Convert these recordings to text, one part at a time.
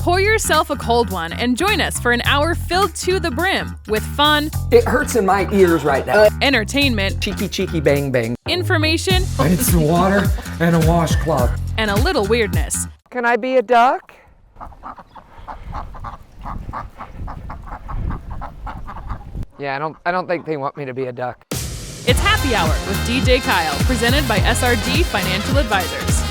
Pour yourself a cold one and join us for an hour filled to the brim with fun. It hurts in my ears right now. Entertainment. Cheeky, bang, bang. Information. I need some water and a washcloth. And a little weirdness. Can I be a duck? Yeah, I don't think they want me to be a duck. It's Happy Hour with DJ Kyle, presented by SRG Financial Advisors.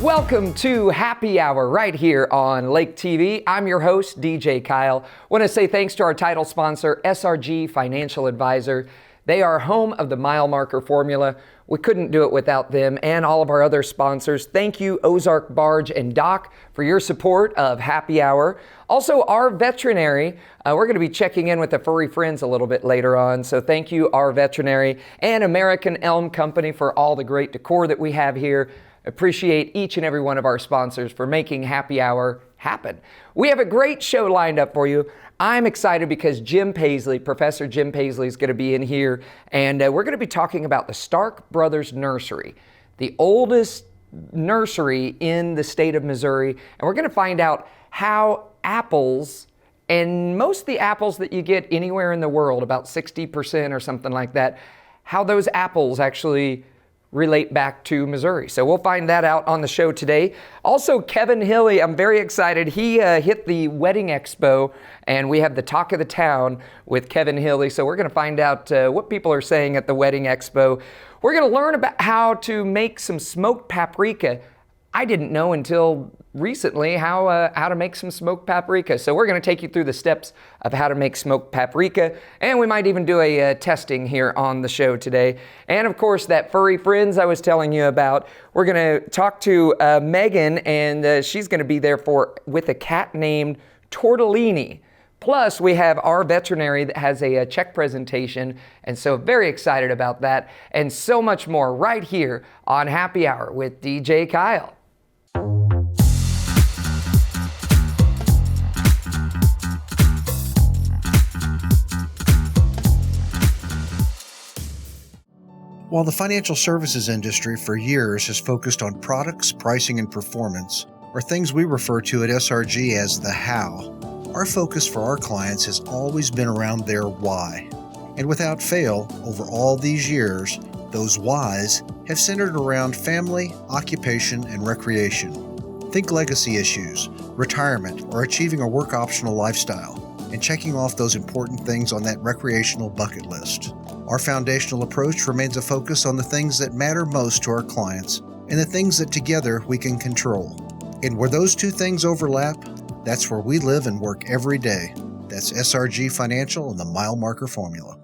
Welcome to Happy Hour right here on Lake TV. I'm your host, DJ Kyle. Want to say thanks to our title sponsor, SRG Financial Advisor. They are home of the mile marker formula. We couldn't do it without them and all of our other sponsors. Thank you, Ozarks Barge and Dock, for your support of Happy Hour. Also, our veterinary, we're going to be checking in with the furry friends a little bit later on. So thank you, our veterinary, and American Elm Company for all the great decor that we have here. Appreciate each and every one of our sponsors for making Happy Hour happen. We have a great show lined up for you. I'm excited because Professor Jim Paisley is going to be in here, and we're going to be talking about the Stark Brothers Nursery, the oldest nursery in the state of Missouri, and we're going to find out how apples, and most of the apples that you get anywhere in the world, about 60% or something like that, how those apples actually relate back to Missouri. So we'll find that out on the show today. Also, Kevin Hilly, I'm very excited. He hit the Wedding Expo, and we have the talk of the town with Kevin Hilly. So we're going to find out what people are saying at the Wedding Expo. We're going to learn about how to make some smoked paprika. I didn't know until recently how to make some smoked paprika. So we're going to take you through the steps of how to make smoked paprika, and we might even do a testing here on the show today. And of course, that furry friends I was telling you about, we're going to talk to Megan, and she's going to be there with a cat named Tortellini. Plus, we have our veterinary that has a check presentation, and so very excited about that, and so much more right here on Happy Hour with DJ Kyle. While the financial services industry for years has focused on products, pricing, and performance, or things we refer to at SRG as the how, our focus for our clients has always been around their why. And without fail, over all these years, those whys have centered around family, occupation, and recreation. Think legacy issues, retirement, or achieving a work-optional lifestyle, and checking off those important things on that recreational bucket list. Our foundational approach remains a focus on the things that matter most to our clients and the things that together we can control. And where those two things overlap, that's where we live and work every day. That's SRG Financial and the Mile Marker Formula.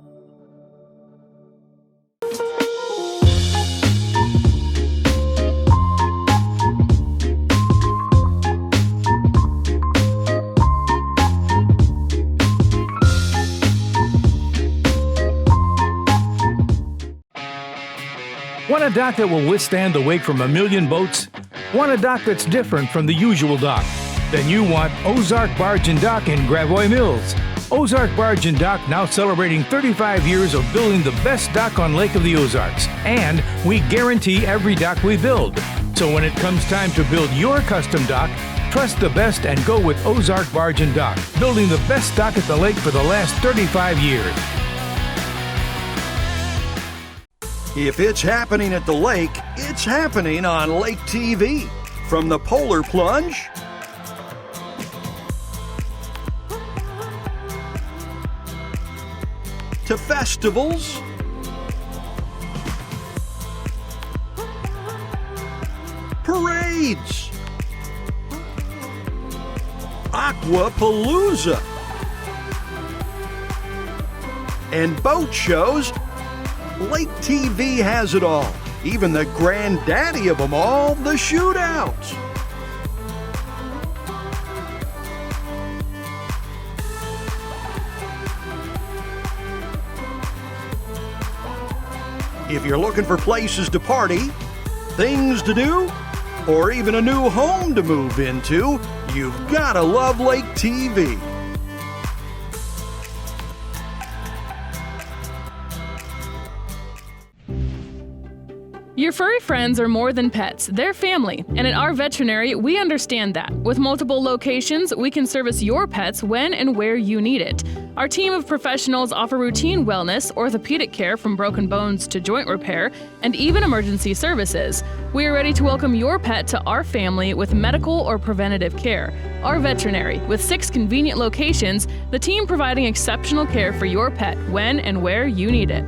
Want a dock that will withstand the wake from a million boats? Want a dock that's different from the usual dock? Then you want Ozarks Barge and Dock in Gravois Mills. Ozarks Barge and Dock now celebrating 35 years of building the best dock on Lake of the Ozarks. And we guarantee every dock we build. So when it comes time to build your custom dock, trust the best and go with Ozarks Barge and Dock, building the best dock at the lake for the last 35 years. If it's happening at the lake, it's happening on Lake TV. From the Polar Plunge to festivals parades, Aquapalooza, and boat shows, Lake TV has it all. Even the granddaddy of them all, the shootouts. If you're looking for places to party, things to do, or even a new home to move into, you've gotta love Lake TV. Your furry friends are more than pets, they're family. And at our veterinary, we understand that. With multiple locations, we can service your pets when and where you need it. Our team of professionals offer routine wellness, orthopedic care from broken bones to joint repair, and even emergency services. We are ready to welcome your pet to our family with medical or preventative care. Our veterinary, with 6 convenient locations, the team providing exceptional care for your pet when and where you need it.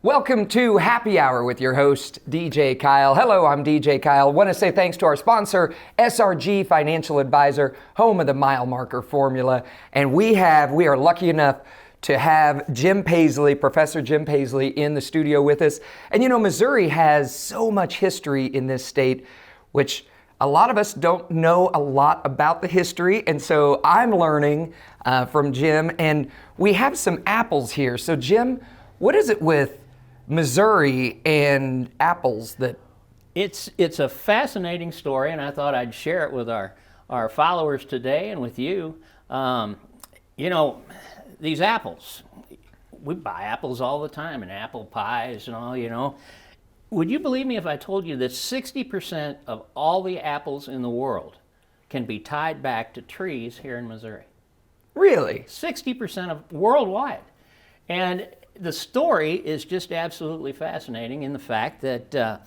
Welcome to Happy Hour with your host, DJ Kyle. Hello, I'm DJ Kyle. Want to say thanks to our sponsor, SRG Financial Advisor, home of the mile marker formula. And we are lucky enough to have Jim Paisley, Professor Jim Paisley, in the studio with us. And you know, Missouri has so much history in this state, which a lot of us don't know a lot about the history. And so I'm learning from Jim, and we have some apples here. So Jim, what is it with Missouri and apples that... It's a fascinating story, and I thought I'd share it with our followers today and with you. You know, these apples, we buy apples all the time and apple pies and all, you know. Would you believe me if I told you that 60% of all the apples in the world can be tied back to trees here in Missouri? Really? 60% of worldwide. And the story is just absolutely fascinating in the fact that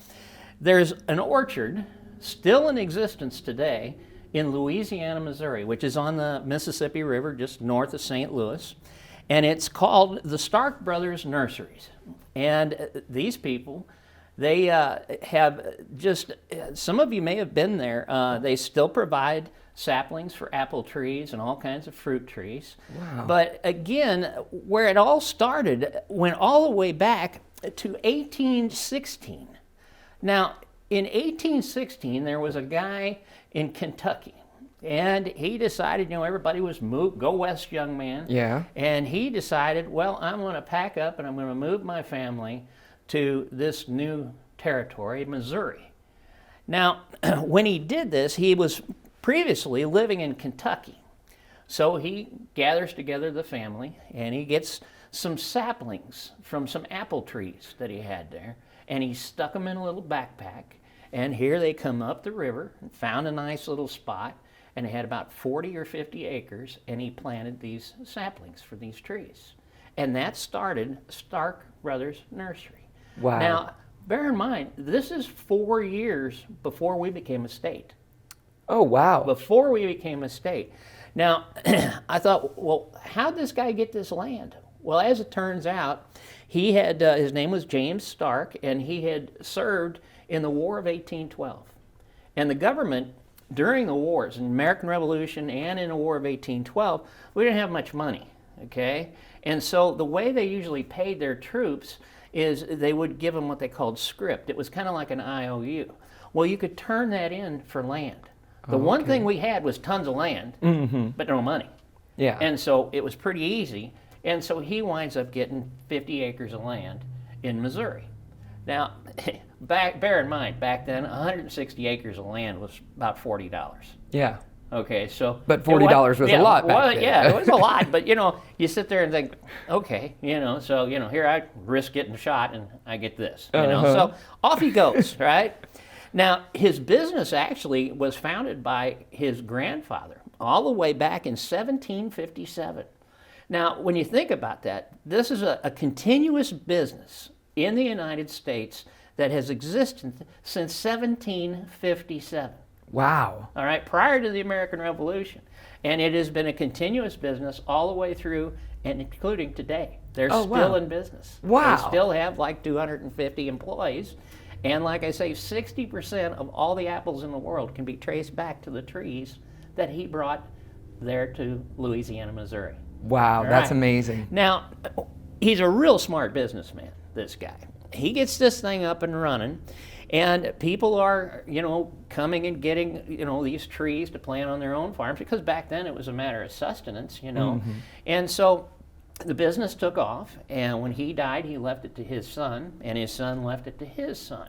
there's an orchard still in existence today in Louisiana, Missouri, which is on the Mississippi River just north of St. Louis. And it's called the Stark Brothers Nurseries. And these people, they have just, some of you may have been there, they still provide saplings for apple trees and all kinds of fruit trees. Wow. But again, where it all started went all the way back to 1816. Now, in 1816, there was a guy in Kentucky, and he decided, you know, everybody was go west, young man. Yeah. And he decided, well, I'm going to pack up and I'm going to move my family to this new territory, Missouri. Now, when he did this, he was previously living in Kentucky. So he gathers together the family and he gets some saplings from some apple trees that he had there, and he stuck them in a little backpack, and here they come up the river and found a nice little spot, and they had about 40 or 50 acres, and he planted these saplings for these trees. And that started Stark Brothers Nursery. Wow. Now, bear in mind, this is 4 years before we became a state. Oh, wow. Before we became a state. Now, I thought, well, how'd this guy get this land? Well, as it turns out, he had, his name was James Stark, and he had served in the War of 1812. And the government, during the wars, in the American Revolution and in the War of 1812, we didn't have much money, okay? And so the way they usually paid their troops is they would give them what they called script. It was kind of like an IOU. Well, you could turn that in for land. The one thing we had was tons of land, but no money. Yeah. And so it was pretty easy. And so he winds up getting 50 acres of land in Missouri. Now, bear in mind, back then, 160 acres of land was about $40. Yeah. Okay, so... But $40 was a lot back then. Yeah, it was a lot. But, you know, you sit there and think, okay, you know, so, you know, here I risk getting shot and I get this, you know. So off he goes, right? Now, his business actually was founded by his grandfather all the way back in 1757. Now, when you think about that, this is a continuous business in the United States that has existed since 1757. Wow. All right, prior to the American Revolution. And it has been a continuous business all the way through and including today. They're still in business. Wow. They still have like 250 employees. And like I say, 60% of all the apples in the world can be traced back to the trees that he brought there to Louisiana, Missouri. Wow, All that's right. amazing. Now, he's a real smart businessman, this guy. He gets this thing up and running, and people are, you know, coming and getting, you know, these trees to plant on their own farms, because back then it was a matter of sustenance, you know. And so the business took off, and when he died, he left it to his son, and his son left it to his son.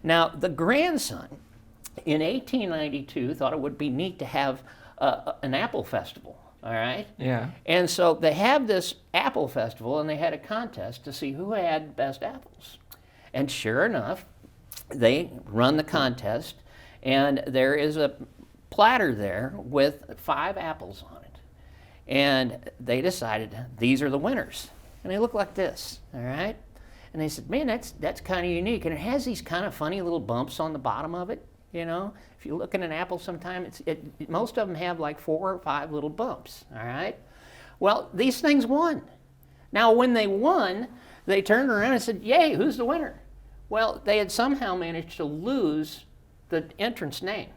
Now, the grandson, in 1892, thought it would be neat to have an apple festival, all right? Yeah. And so they have this apple festival, and they had a contest to see who had best apples. And sure enough, they run the contest, and there is a platter there with 5 apples on it. And they decided these are the winners. And they look like this, all right? And they said, man, that's kind of unique. And it has these kind of funny little bumps on the bottom of it, you know? If you look at an apple sometime, most of them have like 4 or 5 little bumps, all right? Well, these things won. Now, when they won, they turned around and said, yay, who's the winner? Well, they had somehow managed to lose the entrance name.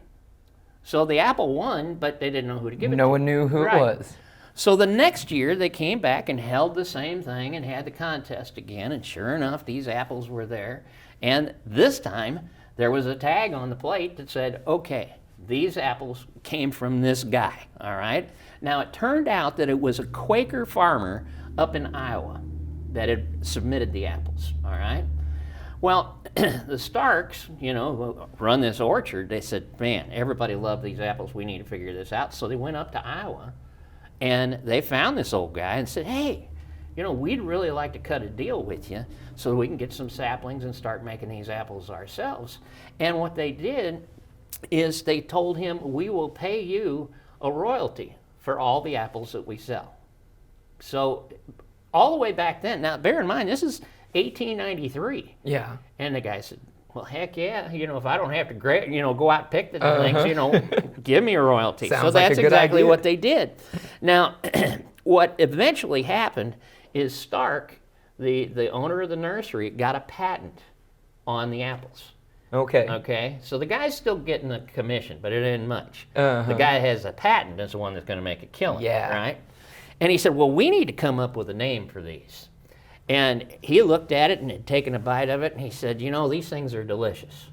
So the apple won, but they didn't know who to give it to. No one knew who it was. So the next year, they came back and held the same thing and had the contest again, and sure enough, these apples were there. And this time, there was a tag on the plate that said, okay, these apples came from this guy, all right? Now, it turned out that it was a Quaker farmer up in Iowa that had submitted the apples, all right? Well, the Starks, you know, who run this orchard, they said, man, everybody loved these apples. We need to figure this out. So they went up to Iowa, and they found this old guy and said, hey, you know, we'd really like to cut a deal with you so we can get some saplings and start making these apples ourselves. And what they did is they told him, we will pay you a royalty for all the apples that we sell. So all the way back then, now bear in mind, this is 1893. Yeah. And the guy said, well, heck yeah, you know, if I don't have to go out and pick the things, you know, give me a royalty. Sounds so like that's a good exactly idea. what they did. Now, what eventually happened is Stark, the owner of the nursery, got a patent on the apples. Okay. Okay, so the guy's still getting the commission, but it ain't much. The guy that has a patent is the one that's going to make a killing, Yeah. right? And he said, well, we need to come up with a name for these. And he looked at it and had taken a bite of it, and he said, you know, these things are delicious.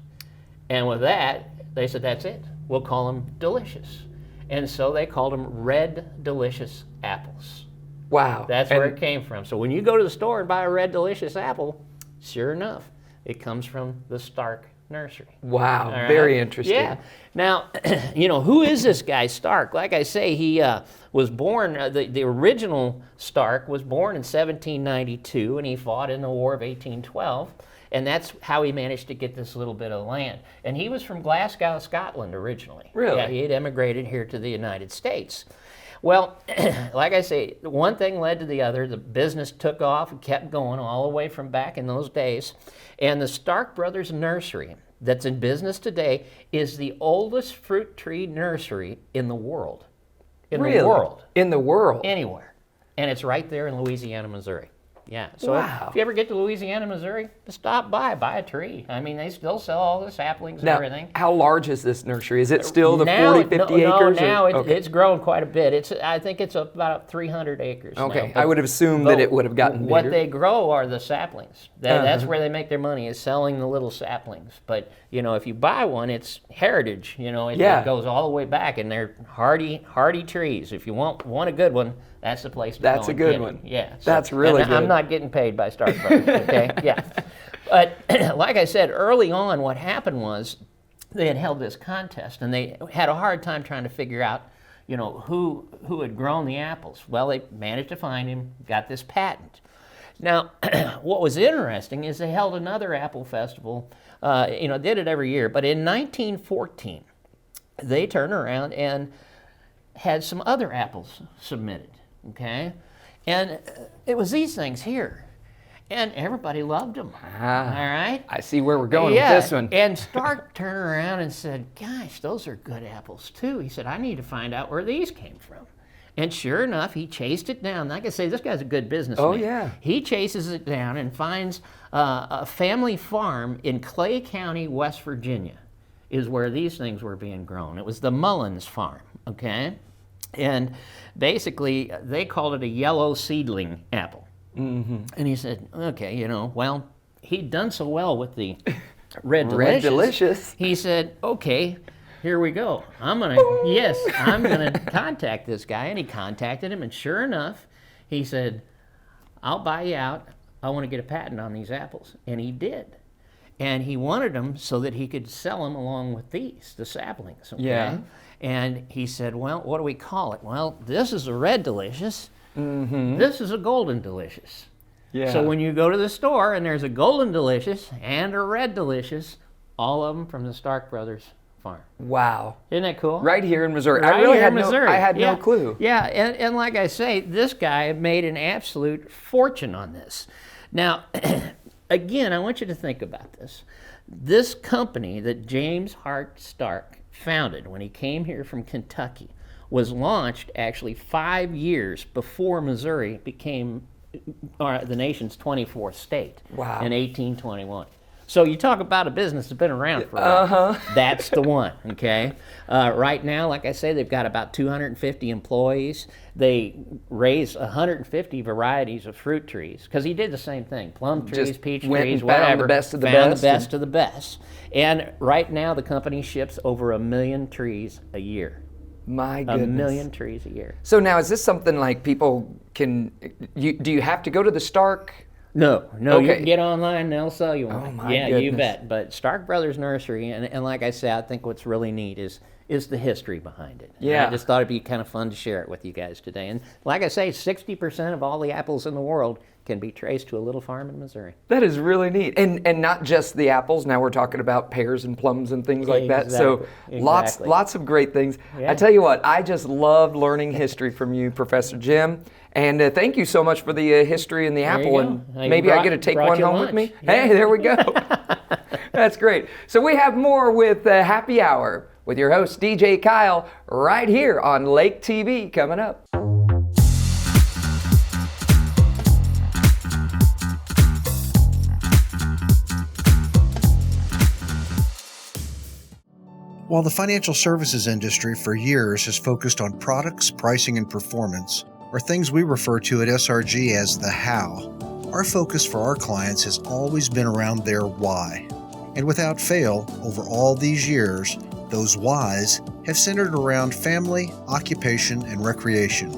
And with that, they said, that's it. We'll call them Delicious. And so they called them Red Delicious apples. Wow. That's where it came from. So when you go to the store and buy a Red Delicious apple, sure enough, it comes from the Stark nursery. Wow, All right? very interesting. Yeah. Now, you know, who is this guy Stark? Like I say, he was born, the original Stark was born in 1792, and he fought in the War of 1812, and that's how he managed to get this little bit of land. And he was from Glasgow, Scotland originally. Really? Yeah, he had emigrated here to the United States. Well, like I say, one thing led to the other. The business took off and kept going all the way from back in those days. And the Stark Brothers Nursery that's in business today is the oldest fruit tree nursery in the world. In Really? the world. In the world? Anywhere. And it's right there in Louisiana, Missouri. Yeah. So Wow. if you ever get to Louisiana, Missouri, just stop by, buy a tree. I mean, they still sell all the saplings and Now, everything. how large is this nursery? Is it still the Now 40, 50 acres? No, now or? it's grown quite a bit. I think it's about 300 acres Okay, now. I would have assumed that it would have gotten What bigger. they grow are the saplings. That's where they make their money, is selling the little saplings. But, you know, if you buy one, it's heritage. You know, it goes all the way back, and they're hardy trees. If you want a good one, that's the place to go. That's a and good get one. it. Yeah. That's really and I'm good. not getting paid by Stark Brothers, okay? Yeah. But like I said, early on, what happened was they had held this contest, and they had a hard time trying to figure out, you know, who had grown the apples. Well, they managed to find him, got this patent. Now, what was interesting is they held another apple festival, did it every year, but in 1914, they turned around and had some other apples submitted, okay? And it was these things here. And everybody loved them, all right? I see where we're going with this one. And Stark turned around and said, gosh, those are good apples too. He said, I need to find out where these came from. And sure enough, he chased it down. Like I say, this guy's a good businessman. Oh, yeah. He chases it down and finds a family farm in Clay County, West Virginia, is where these things were being grown. It was the Mullins farm, okay? And basically, they called it a yellow seedling apple. Mm-hmm. And he said, okay, well, he'd done so well with the Red Delicious. He said, okay, here we go. I'm gonna contact this guy. And he contacted him, and sure enough, he said, I'll buy you out. I want to get a patent on these apples. And he did. And he wanted them so that he could sell them along with these, the saplings. Okay? Yeah. And he said, well, what do we call it? Well, this is a Red Delicious. Mm-hmm. This is a Golden Delicious. Yeah. So when you go to the store and there's a Golden Delicious and a Red Delicious, all of them from the Stark Brothers farm. Wow. Isn't that cool? Right here in Missouri. Right I really here had in Missouri. I had Yeah. no clue. Yeah, and like I say, this guy made an absolute fortune on this. Now, again, I want you to think about this. This company that James Hart Stark founded when he came here from Kentucky was launched actually 5 years before Missouri became the nation's 24th state Wow. in 1821. So you talk about a business that's been around for a while. That's the one, okay? Right now, like I say, they've got about 250 employees. They raise 150 varieties of fruit trees, because he did the same thing. Plum trees, Just peach went trees, and found whatever. the best of the Found best the best of the best. And right now, the company ships over 1 million trees a year. My 1 goodness. million trees a year. So now, is this something like people can, do you have to go to the Stark? No, you Okay. can get online and they'll sell you one. Oh, my yeah, you goodness. bet. But Stark Brothers Nursery, and like I said, I think what's really neat is the history behind it. And Yeah. I just thought it'd be kind of fun to share it with you guys today. And like I say, 60% of all the apples in the world can be traced to a little farm in Missouri. That is really neat. And not just the apples. Now we're talking about pears and plums and things like that. So Exactly. lots of great things. Yeah. I tell you what, I just loved learning history from you, Professor Jim. And thank you so much for the history and the you apple. go. And I maybe I brought- get to take brought one you home with me. lunch. Yeah. Hey, there we go. That's great. So we have more with Happy Hour with your host, DJ Kyle, right here on Lake TV coming up. While the financial services industry for years has focused on products, pricing, and performance, or things we refer to at SRG as the how, our focus for our clients has always been around their why. And without fail, over all these years, those whys have centered around family, occupation, and recreation.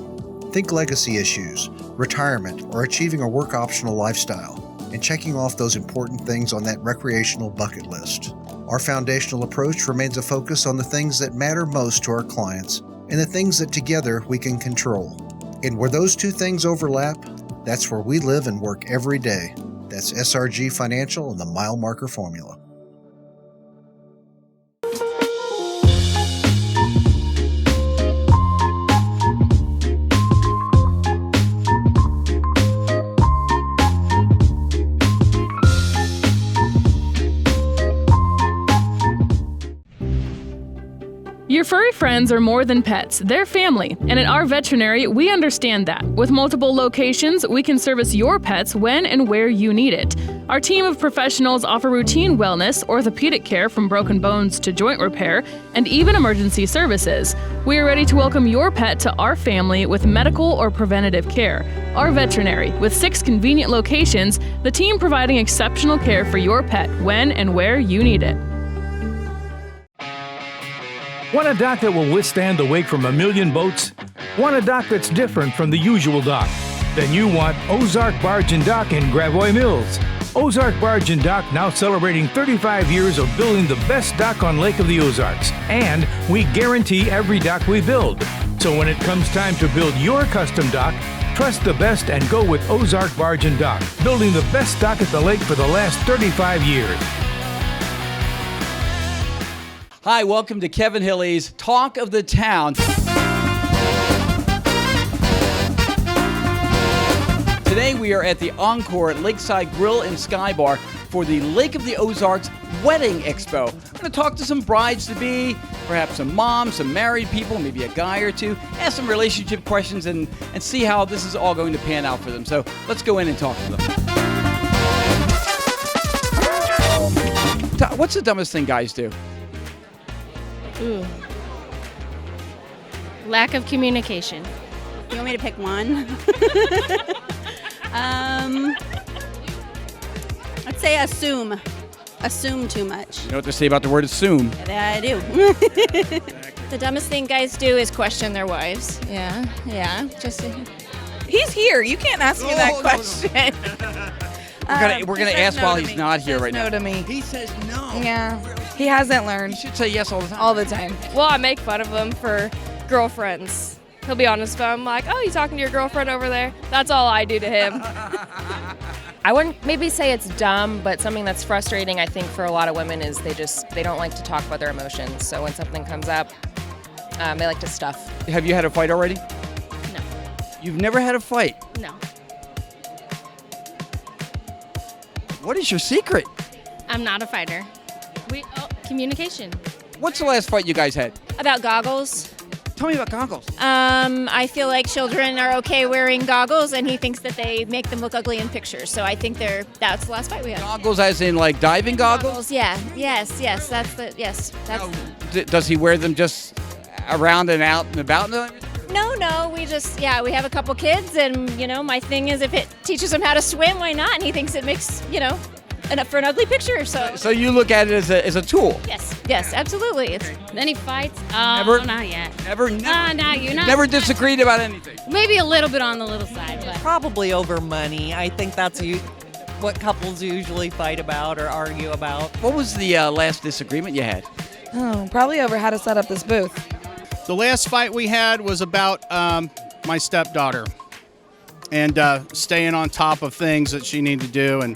Think legacy issues, retirement, or achieving a work optional lifestyle, and checking off those important things on that recreational bucket list. Our foundational approach remains a focus on the things that matter most to our clients and the things that together we can control. And where those two things overlap, that's where we live and work every day. That's SRG Financial and the Mile Marker Formula. Your furry friends are more than pets, they're family. And at our veterinary, we understand that. With multiple locations, we can service your pets when and where you need it. Our team of professionals offer routine wellness, orthopedic care from broken bones to joint repair, and even emergency services. We are ready to welcome your pet to our family with medical or preventative care. Our veterinary, with 6 convenient locations, the team providing exceptional care for your pet when and where you need it. Want a dock that will withstand the wake from 1 million boats? Want a dock that's different from the usual dock? Then you want Ozark Barge and Dock in Gravois Mills. Ozark Barge and Dock now celebrating 35 years of building the best dock on Lake of the Ozarks. And we guarantee every dock we build. So when it comes time to build your custom dock, trust the best and go with Ozark Barge and Dock, building the best dock at the lake for the last 35 years. Hi, welcome to Kevin Hilly's Talk of the Town. Today we are at the Encore at Lakeside Grill and Sky Bar for the Lake of the Ozarks Wedding Expo. I'm going to talk to some brides-to-be, perhaps some moms, some married people, maybe a guy or two, ask some relationship questions and see how this is all going to pan out for them. So let's go in and talk to them. What's the dumbest thing guys do? Ooh. Lack of communication. You want me to pick one? I'd say assume. Assume too much. You know what to say about the word assume? I do. The dumbest thing guys do is question their wives. Yeah. Just He's here. You can't ask me that question. We're gonna ask while he's not here right now. No to me. He says no. Yeah. He hasn't learned. You should say yes all the time. All the time. Well, I make fun of him for girlfriends. He'll be on his phone like, oh, you talking to your girlfriend over there? That's all I do to him. I wouldn't maybe say it's dumb, but something that's frustrating, I think, for a lot of women is they don't like to talk about their emotions. So when something comes up, they like to stuff. Have you had a fight already? No. You've never had a fight? No. What is your secret? I'm not a fighter. Communication. What's the last fight you guys had? About goggles. Tell me about goggles. I feel like children are okay wearing goggles, and he thinks that they make them look ugly in pictures. So I think that's the last fight we had. Goggles as in like diving goggles? Yeah. Yes. That's. Does he wear them just around and out and about? No. We have a couple kids, and my thing is if it teaches them how to swim, why not? And he thinks it makes enough for an ugly picture. So you look at it as a tool. Yes, absolutely. Any fights? Never? Not yet. Never? Never disagreed about anything? Maybe a little bit on the little side, but Probably over money. I think that's what couples usually fight about or argue about. What was the last disagreement you had? Oh, probably over how to set up this booth. The last fight we had was about my stepdaughter and staying on top of things that she needed to do, and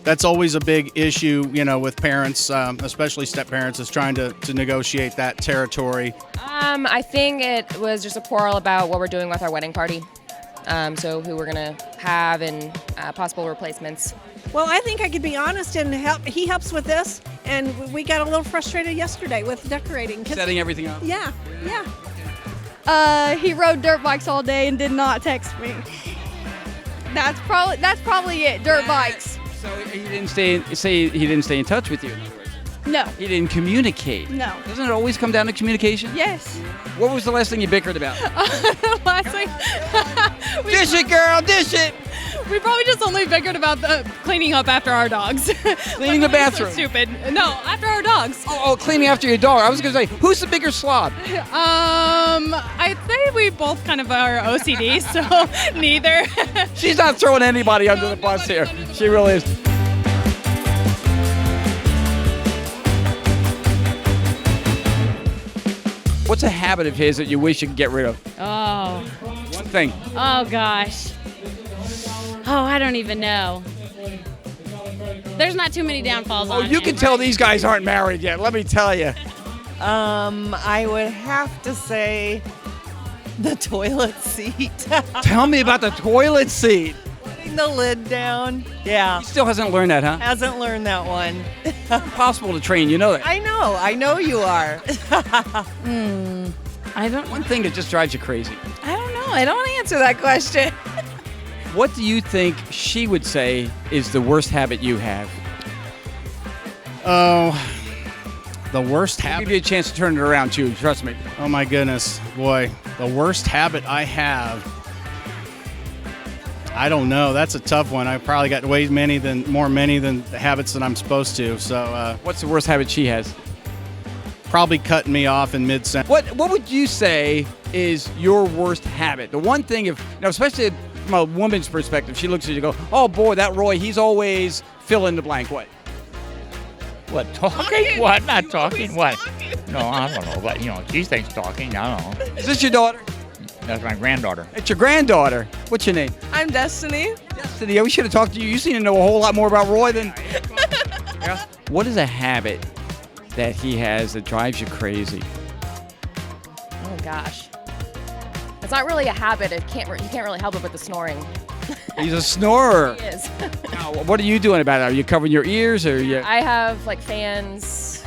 that's always a big issue, with parents, especially step-parents, is trying to negotiate that territory. I think it was just a quarrel about what we're doing with our wedding party. So who we're going to have and possible replacements. Well, I think I could be honest and help. He helps with this, and we got a little frustrated yesterday with decorating. Setting everything up? Yeah. He rode dirt bikes all day and did not text me. That's probably it. Dirt bikes. So he didn't stay in touch with you. In other words. No. He didn't communicate. No. Doesn't it always come down to communication? Yes. What was the last thing you bickered about? Last week. Dish it, girl, dish it. We probably just only bickered about the cleaning up after our dogs. Cleaning the bathroom. So stupid. No, after our dogs. Oh, cleaning after your dog. I was going to say, who's the bigger slob? I'd say we both kind of are OCD, so neither. She's not throwing anybody under the bus here. She really is. What's a habit of his that you wish you could get rid of? oh One thing. gosh. Oh, I don't even know. There's not too many downfalls on You him, can tell right? these guys aren't married yet, let me tell you. I would have to say the toilet seat. Tell me about the toilet seat. Putting the lid down. Yeah. He still hasn't learned that, huh? Hasn't learned that one. Impossible to train, you know that. I know you are. I don't. One thing that just drives you crazy. I don't know. I don't answer that question. What do you think she would say is the worst habit you have? Oh, the worst I'll habit. give you a chance to turn it around, too. Trust me. Oh my goodness, boy, the worst habit I have. I don't know. That's a tough one. I've probably got more many than the habits that I'm supposed to. So What's the worst habit she has? probably cutting me off in mid-sentence. What would you say is your worst habit? The one thing, especially from a woman's perspective, she looks at you and goes, oh boy, that Roy, he's always fill in the blank. What, talking? What? Not talking? What? No, I don't know. But, she thinks talking. I don't know. Is this your daughter? That's my granddaughter. It's your granddaughter. What's your name? I'm Destiny. Destiny. We should have talked to you. You seem to know a whole lot more about Roy than... Yeah. What is a habit that he has that drives you crazy? Oh gosh. It's not really a habit. You can't really help it with the snoring. He's a snorer. He is. Now, what are you doing about it? Are you covering your ears or you? I have like fans,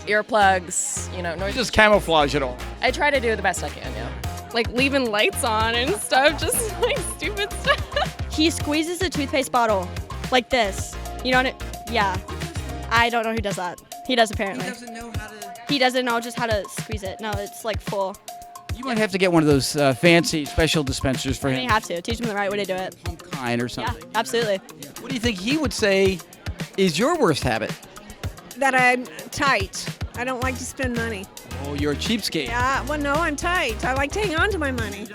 earplugs, noise. Just camouflage it all. I try to do the best I can, yeah. Like leaving lights on and stuff, just like stupid stuff. He squeezes the toothpaste bottle like this. You know what? Yeah. I don't know who does that. He does apparently. He doesn't know how to. He doesn't know just how to squeeze it. No, it's like full. You might have to get one of those fancy special dispensers for You him. have to teach him the right way to do it. Kind or something. Yeah, absolutely. What do you think he would say is your worst habit? That I'm tight. I don't like to spend money. Oh, you're a cheapskate. Yeah, well, no, I'm tight. I like to hang on to my money.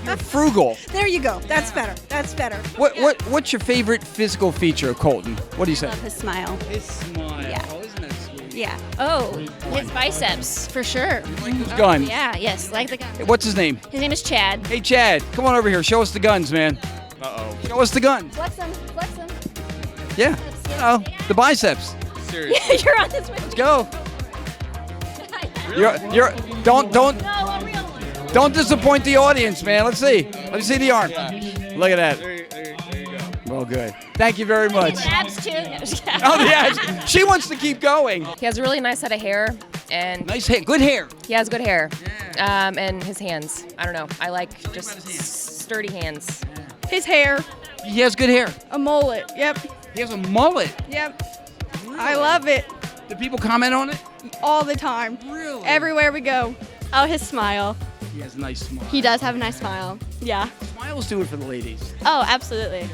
You're frugal. There you go. That's better. That's better. What's your favorite physical feature of Colton? What do you say? Love his smile. His smile. Yeah. Oh, isn't that sweet? Yeah. Oh, his biceps, for sure. His gun. Yeah, yes, like the gun. What's his name? His name is Chad. Hey, Chad, come on over here. Show us the guns, man. Uh-oh. Show us the gun. Flex them. Flex them. Yeah. The biceps. Seriously. You're on this way. Let's go. Don't disappoint the audience, man. Let's see. Let me see the arm. Look at that. There you go. Well, good. Thank you very much. Abs too. Oh, the abs. She wants to keep going. He has a really nice head of hair and nice hair. Good hair. He has good hair. And his hands. I don't know. I like just sturdy hands. His hair. He has good hair. A mullet. Yep. He has a mullet. Yep. I love it. Do people comment on it? All the time. Really? Everywhere we go. Oh, his smile. He has a nice smile. He does have a nice smile. Yeah. Smiles do it for the ladies. Oh, absolutely.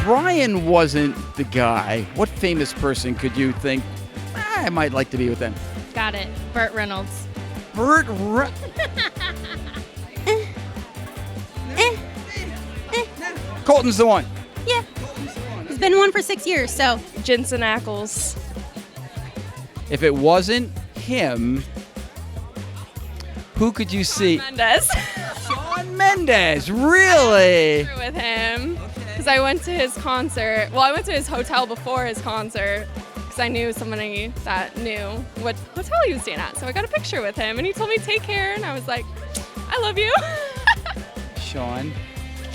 Brian wasn't the guy. What famous person could you think, I might like to be with them? Got it. Burt Reynolds. Burt Reynolds. Colton's the one. Yeah. He's been one for 6 years, so. Jensen Ackles. If it wasn't him, who could you see? Mendes. Shawn Mendes, really? With him. Because I went to his concert. Well, I went to his hotel before his concert because I knew somebody that knew what hotel he was staying at. So I got a picture with him, and he told me take care, and I was like, I love you. Sean.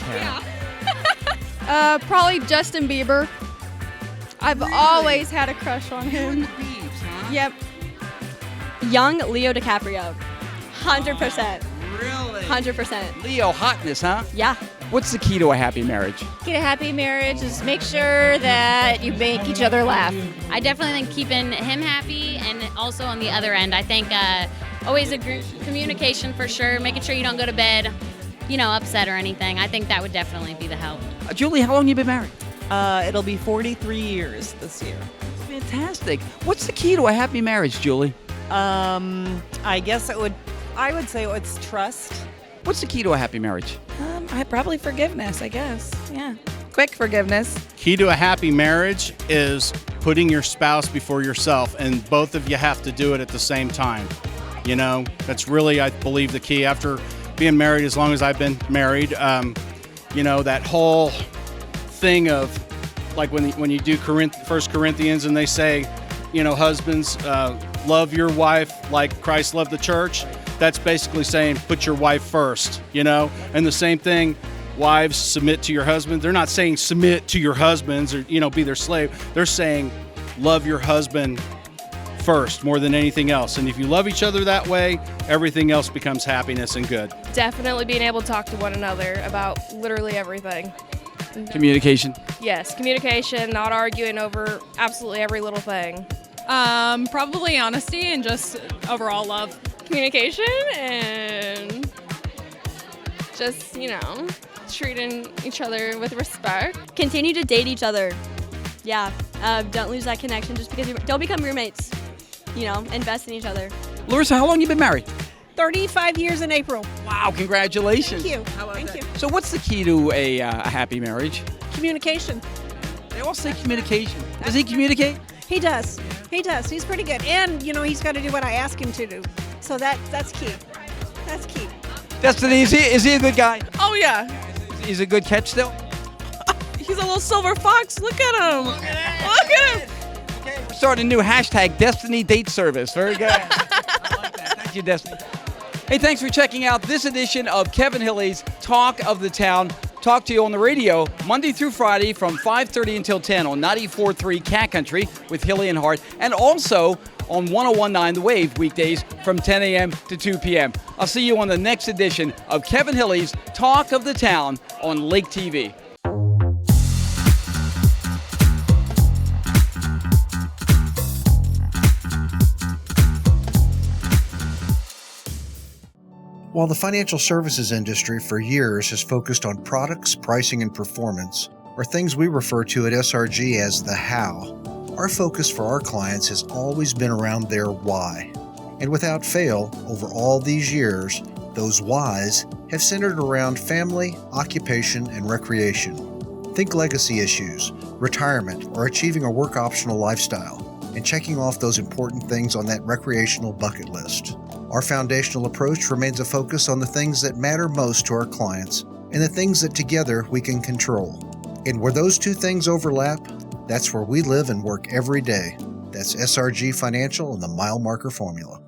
Yeah. Probably Justin Bieber. I've always had a crush on him. Yep. Young Leo DiCaprio. 100%. Really? 100%. Leo hotness, huh? Yeah. What's the key to a happy marriage? Key to happy marriage is make sure that you make each other laugh. I definitely think keeping him happy, and also on the other end, I think always communication for sure, making sure you don't go to bed, upset or anything. I think that would definitely be the help. Julie, how long you been married? It'll be 43 years this year. Fantastic. What's the key to a happy marriage, Julie? I guess I would say it's trust. What's the key to a happy marriage? Probably forgiveness, I guess. Yeah. Quick forgiveness. Key to a happy marriage is putting your spouse before yourself, and both of you have to do it at the same time. That's really, I believe, the key. After being married as long as I've been married, that whole thing of, like when you do 1 Corinthians and they say, husbands, love your wife like Christ loved the church. That's basically saying put your wife first, And the same thing, wives, submit to your husband. They're not saying submit to your husbands or, be their slave. They're saying love your husband first more than anything else. And if you love each other that way, everything else becomes happiness and good. Definitely being able to talk to one another about literally everything. Communication. Yes, communication, not arguing over absolutely every little thing. Probably honesty and just overall love. Communication and just, treating each other with respect. Continue to date each other. Yeah. Don't lose that connection just because don't become roommates. Invest in each other. Larissa, how long you been married? 35 years in April. Wow, congratulations. Thank you. Thank you. So what's the key to a happy marriage? Communication. They all say communication. Does he communicate? He does. He does. He's pretty good. And, he's got to do what I ask him to do. So that's key. That's key. Destiny, is he a good guy? Oh, yeah. He's a good catch still? He's a little silver fox. Look at him. Look at him. Okay, we're starting a new hashtag, Destiny Date Service. Very good. I like that. Thank you, Destiny. Hey, thanks for checking out this edition of Kevin Hilly's Talk of the Town. Talk to you on the radio Monday through Friday from 5:30 until 10 on 94.3 Cat Country with Hilly and Hart, and also on 101.9 The Wave weekdays from 10 a.m. to 2 p.m. I'll see you on the next edition of Kevin Hilly's Talk of the Town on Lake TV. While the financial services industry for years has focused on products, pricing, and performance, or things we refer to at SRG as the how. Our focus for our clients has always been around their why. And without fail, over all these years, those whys have centered around family, occupation, and recreation. Think legacy issues, retirement, or achieving a work optional lifestyle, and checking off those important things on that recreational bucket list. Our foundational approach remains a focus on the things that matter most to our clients and the things that together we can control. And where those two things overlap, that's where we live and work every day. That's SRG Financial and the Mile Marker Formula.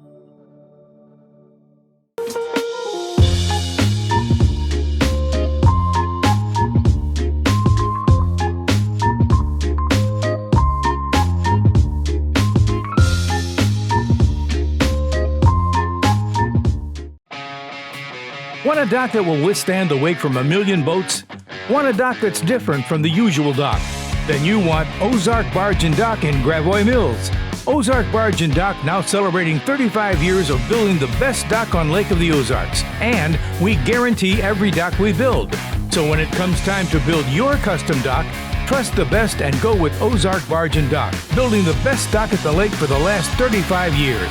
Want a dock that will withstand the wake from a million boats? Want a dock that's different from the usual dock? Then you want Ozark Barge and Dock in Gravois Mills. Ozark Barge and Dock now celebrating 35 years of building the best dock on Lake of the Ozarks. And we guarantee every dock we build. So when it comes time to build your custom dock, trust the best and go with Ozark Barge and Dock, building the best dock at the lake for the last 35 years.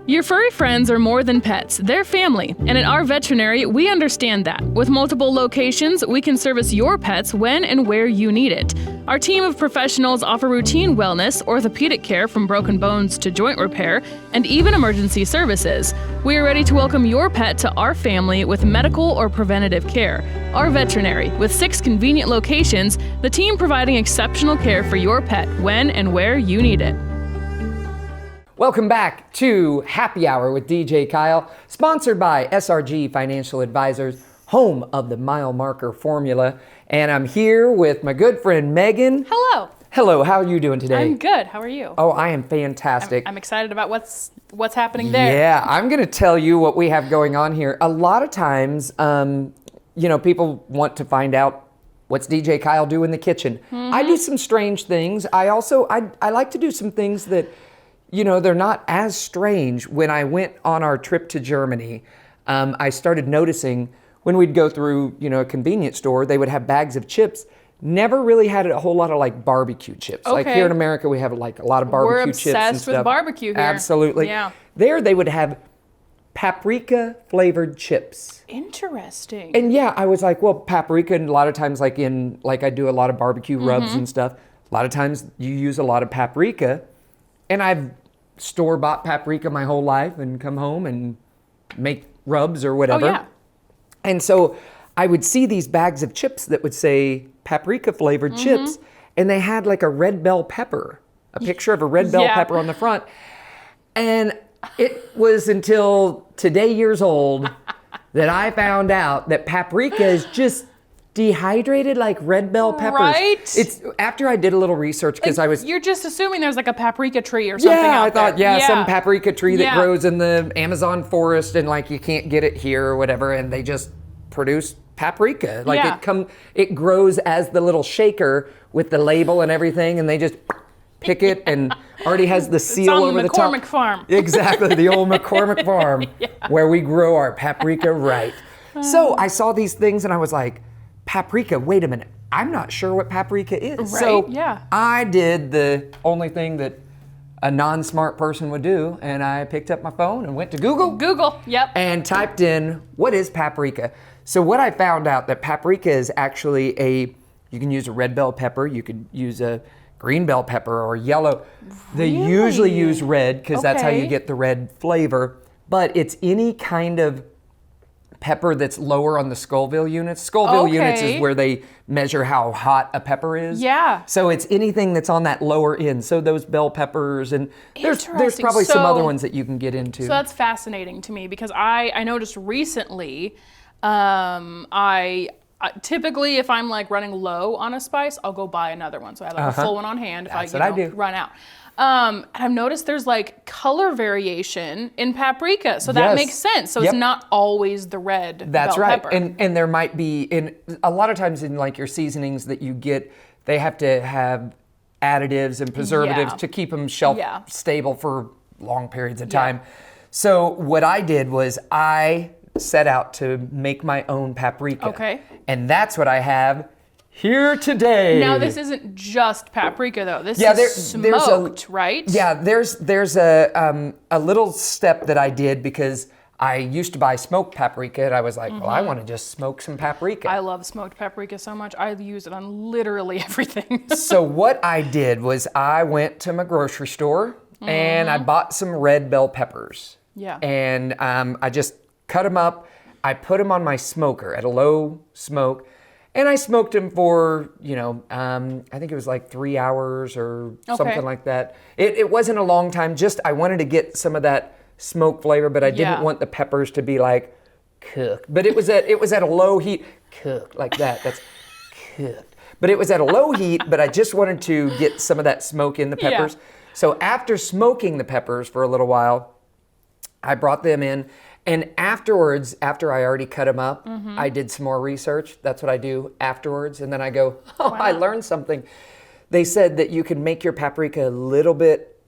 Your furry friends are more than pets, they're family. And at our veterinary, we understand that. With multiple locations, we can service your pets when and where you need it. Our team of professionals offer routine wellness, orthopedic care from broken bones to joint repair, and even emergency services. We are ready to welcome your pet to our family with medical or preventative care. Our veterinary, with 6 convenient locations, the team providing exceptional care for your pet when and where you need it. Welcome back to Happy Hour with DJ Kyle, sponsored by SRG Financial Advisors, home of the Mile Marker Formula. And I'm here with my good friend Megan. Hello. Hello, how are you doing today? I'm good. How are you? Oh, I am fantastic. I'm excited about what's happening there. Yeah, I'm going to tell you what we have going on here. A lot of times, people want to find out what's DJ Kyle do in the kitchen. Mm-hmm. I do some strange things. I like to do some things that, they're not as strange. When I went on our trip to Germany, I started noticing when we'd go through, a convenience store, they would have bags of chips. Never really had a whole lot of like barbecue chips. Okay. Like here in America, we have like a lot of barbecue chips and stuff. We're obsessed with barbecue here. Absolutely. Yeah. There they would have paprika flavored chips. Interesting. And yeah, I was like, well, paprika, and a lot of times I do a lot of barbecue rubs and stuff. A lot of times you use a lot of paprika, and I've store-bought paprika my whole life and come home and make rubs or whatever. Oh, yeah. And so I would see these bags of chips that would say paprika flavored chips, and they had like a red bell pepper, a picture of a red bell pepper on the front. And it was until today years old that I found out that paprika is just dehydrated like red bell peppers. Right? It's after I did a little research because You're just assuming there's like a paprika tree or something I out thought, there. some paprika tree that Yeah. grows in the Amazon forest and like you can't get it here or whatever, and they just produce paprika. Like it grows as the little shaker with the label and everything, and they just pick it and already has the seal over the top. It's on the McCormick farm. Exactly, the old McCormick farm where we grow our paprika right. So I saw these things and I was like, paprika, wait a minute. I'm not sure what paprika is. Right, So yeah. I did the only thing that a non-smart person would do, and I picked up my phone and went to Google. Yep. And typed in, what is paprika? So what I found out that paprika is actually you can use a red bell pepper, you could use a green bell pepper or yellow. They usually use red because that's how you get the red flavor, but it's any kind of pepper that's lower on the Scoville units. Scoville units is where they measure how hot a pepper is. Yeah. So it's anything that's on that lower end. So those bell peppers, and there's probably some other ones that you can get into. So that's fascinating to me because I noticed recently, typically if I'm like running low on a spice, I'll go buy another one. So I have like a full one on hand if That's I what I do. run out. And I've noticed there's like color variation in paprika, so that makes sense. So it's not always the red That's bell right. pepper. And there might be, in a lot of times in like your seasonings that you get, they have to have additives and preservatives to keep them shelf stable for long periods of time. So what I did was I set out to make my own paprika. Okay. And that's what I have here today. Now this isn't just paprika though. This Yeah, is smoked, right? Yeah, there's a little step that I did because I used to buy smoked paprika and I was like, well, I want to just smoke some paprika. I love smoked paprika so much. I use it on literally everything. So what I did was I went to my grocery store and I bought some red bell peppers. Yeah. And I just cut them up. I put them on my smoker at a low smoke. And I smoked them for, I think it was like 3 hours or something like that. It wasn't a long time. Just I wanted to get some of that smoke flavor, but I didn't want the peppers to be like cooked. But it was at a low heat, cooked like that. That's cooked. But it was at a low heat. But I just wanted to get some of that smoke in the peppers. Yeah. So after smoking the peppers for a little while, I brought them in. And afterwards, after I already cut them up, I did some more research. That's what I do afterwards. And then I go, I learned something. They said that you can make your paprika a little bit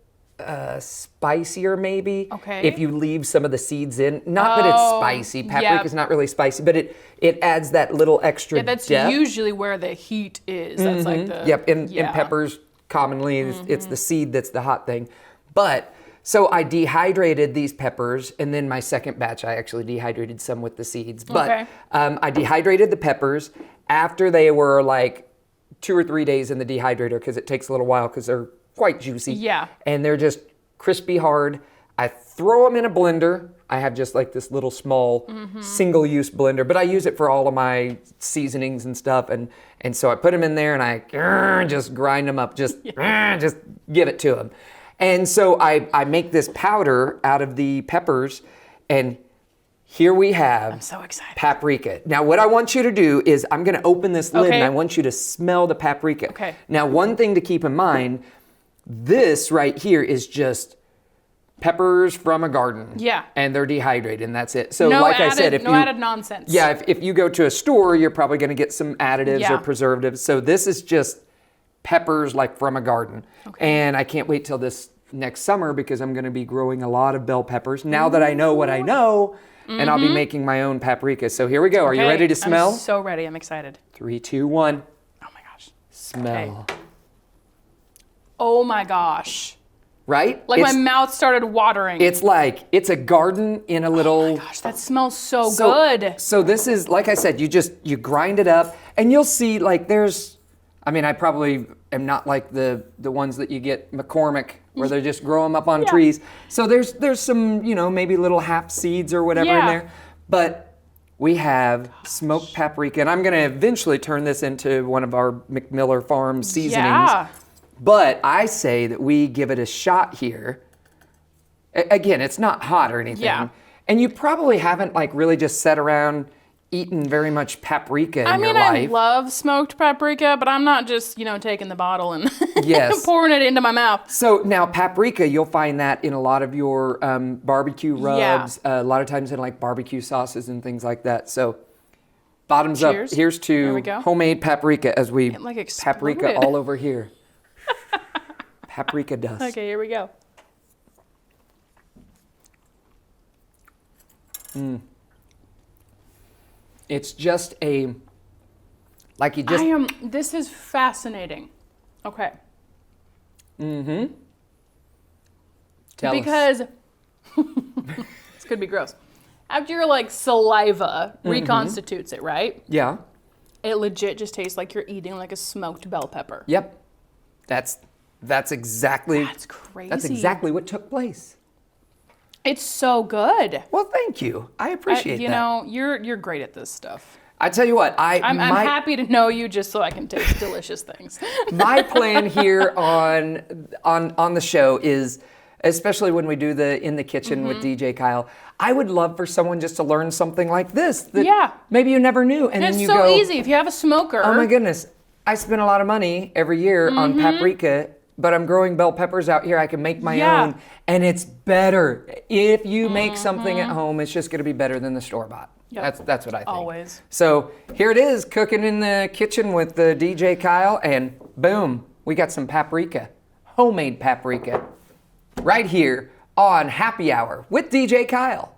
spicier maybe if you leave some of the seeds in. Not that it's spicy. Paprika's not really spicy, but it adds that little extra that's depth. Usually where the heat is. That's like the... Yep, in peppers, commonly, it's the seed that's the hot thing. But... So I dehydrated these peppers, and then my second batch, I actually dehydrated some with the seeds. But I dehydrated the peppers after they were like 2 or 3 days in the dehydrator because it takes a little while because they're quite juicy. Yeah. And they're just crispy hard. I throw them in a blender. I have just like this little small single-use blender, but I use it for all of my seasonings and stuff. And so I put them in there, and I just grind them up, just give it to them. And so I make this powder out of the peppers, and here we have I'm so excited. Paprika. Now what I want you to do is I'm going to open this lid and I want you to smell the paprika. Okay. Now one thing to keep in mind, this right here is just peppers from a garden. Yeah. And they're dehydrated and that's it. So no like added, I said, no added nonsense. Yeah, if you go to a store, you're probably going to get some additives or preservatives. So this is just peppers like from a garden. And I can't wait till this next summer because I'm going to be growing a lot of bell peppers now that I know what I know, and I'll be making my own paprika. So here we go. Are you ready to smell? I'm so ready. I'm excited. 3, 2, 1. Oh my gosh. Smell. Okay. Oh my gosh. Right? Like my mouth started watering. It's like it's a garden in a little. Oh my gosh, that smells so good. So this is, like I said, you grind it up and you'll see like I probably am not like the ones that you get McCormick where they just grow them up on trees. So there's some, maybe little half seeds or whatever in there. But we have smoked paprika, and I'm going to eventually turn this into one of our McMiller Farm seasonings. Yeah. But I say that we give it a shot here. Again, it's not hot or anything. Yeah. And you probably haven't really just sat around eaten very much paprika in your life. I love smoked paprika, but I'm not just, taking the bottle and yes. pouring it into my mouth. So now paprika, you'll find that in a lot of your barbecue rubs, a lot of times in barbecue sauces and things like that. So bottoms Cheers. up. Here's to homemade paprika as we paprika all over here. Paprika dust. Okay, here we go. It's just this is fascinating. Okay. Mm-hmm. Because this could be gross. After your saliva reconstitutes it, right? Yeah. It legit just tastes like you're eating a smoked bell pepper. Yep. That's exactly. That's crazy. That's exactly what took place. It's so good. Well, thank you. I appreciate that. You're great at this stuff. I tell you what, I'm happy to know you just so I can taste delicious things. My plan here on the show is, especially when we do the In the Kitchen with DJ Kyle, I would love for someone just to learn something like this that maybe you never knew. And then it's you so go, easy. If you have a smoker. Oh my goodness, I spend a lot of money every year on paprika, but I'm growing bell peppers out here. I can make my own, and it's better. If you make something at home, it's just going to be better than the store-bought. Yep. That's what I think. Always. So here it is, cooking in the kitchen with the DJ Kyle, and boom, we got some paprika, homemade paprika, right here on Happy Hour with DJ Kyle.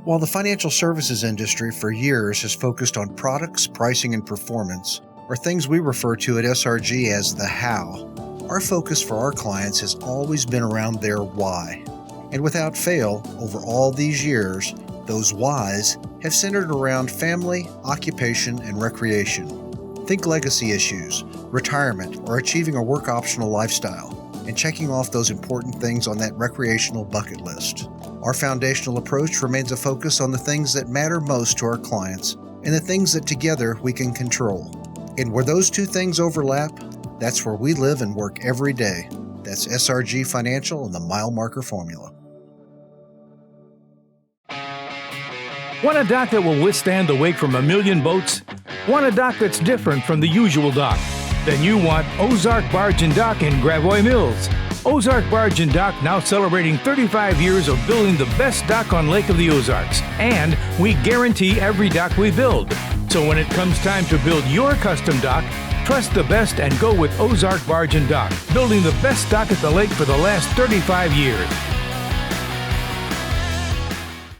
While the financial services industry for years has focused on products, pricing, and performance, or things we refer to at SRG as the how, our focus for our clients has always been around their why. And without fail, over all these years, those whys have centered around family, occupation, and recreation. Think legacy issues, retirement, or achieving a work optional lifestyle, and checking off those important things on that recreational bucket list. Our foundational approach remains a focus on the things that matter most to our clients and the things that together we can control. And where those two things overlap, that's where we live and work every day. That's SRG Financial and the Mile Marker Formula. Want a dock that will withstand the wake from a million boats? Want a dock that's different from the usual dock? Then you want Ozark Barge and Dock in Gravois Mills. Ozark Barge and Dock now celebrating 35 years of building the best dock on Lake of the Ozarks. And we guarantee every dock we build. So when it comes time to build your custom dock, trust the best and go with Ozark Barge and Dock, building the best dock at the lake for the last 35 years.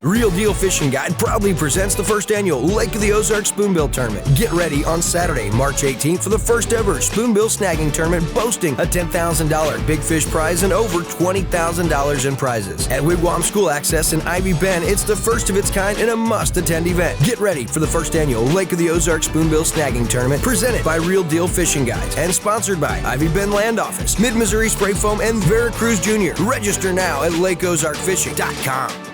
Real Deal Fishing Guide proudly presents the first annual Lake of the Ozarks Spoonbill Tournament. Get ready on Saturday, March 18th for the first ever Spoonbill Snagging Tournament, boasting a $10,000 big fish prize and over $20,000 in prizes. At Wigwam School Access in Ivy Bend, it's the first of its kind and a must-attend event. Get ready for the first annual Lake of the Ozarks Spoonbill Snagging Tournament, presented by Real Deal Fishing Guides and sponsored by Ivy Bend Land Office, Mid-Missouri Spray Foam, and Veracruz Jr. Register now at LakeOzarkFishing.com.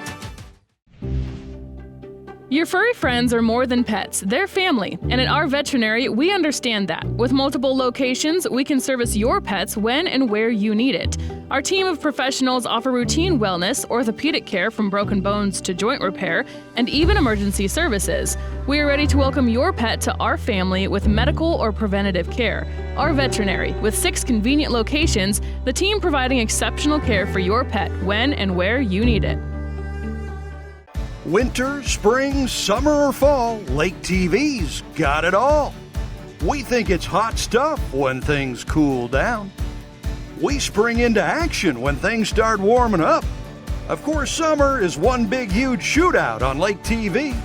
Your furry friends are more than pets, they're family. And at our veterinary, we understand that. With multiple locations, we can service your pets when and where you need it. Our team of professionals offer routine wellness, orthopedic care from broken bones to joint repair, and even emergency services. We are ready to welcome your pet to our family with medical or preventative care. Our veterinary, with 6 convenient locations, the team providing exceptional care for your pet when and where you need it. Winter, spring, summer, or fall, Lake TV's got it all. We think it's hot stuff when things cool down. We spring into action when things start warming up. Of course, summer is one big, huge shootout on Lake TV.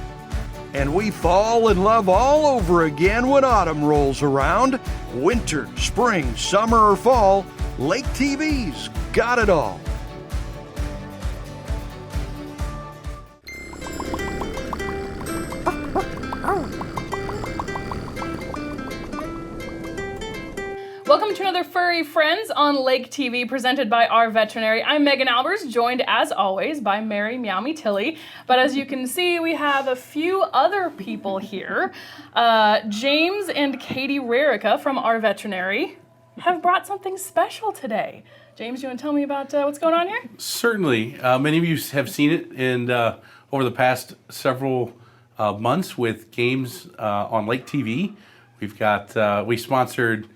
And we fall in love all over again when autumn rolls around. Winter, spring, summer, or fall, Lake TV's got it all. Welcome to another Furry Friends on Lake TV, presented by our veterinary. I'm Megan Albers, joined as always by Mary Meow Me Tilly. But as you can see, we have a few other people here. James and Katie Rarica from our veterinary have brought something special today. James, you want to tell me about what's going on here? Certainly. Many of you have seen it over the past several months with games on Lake TV. We sponsored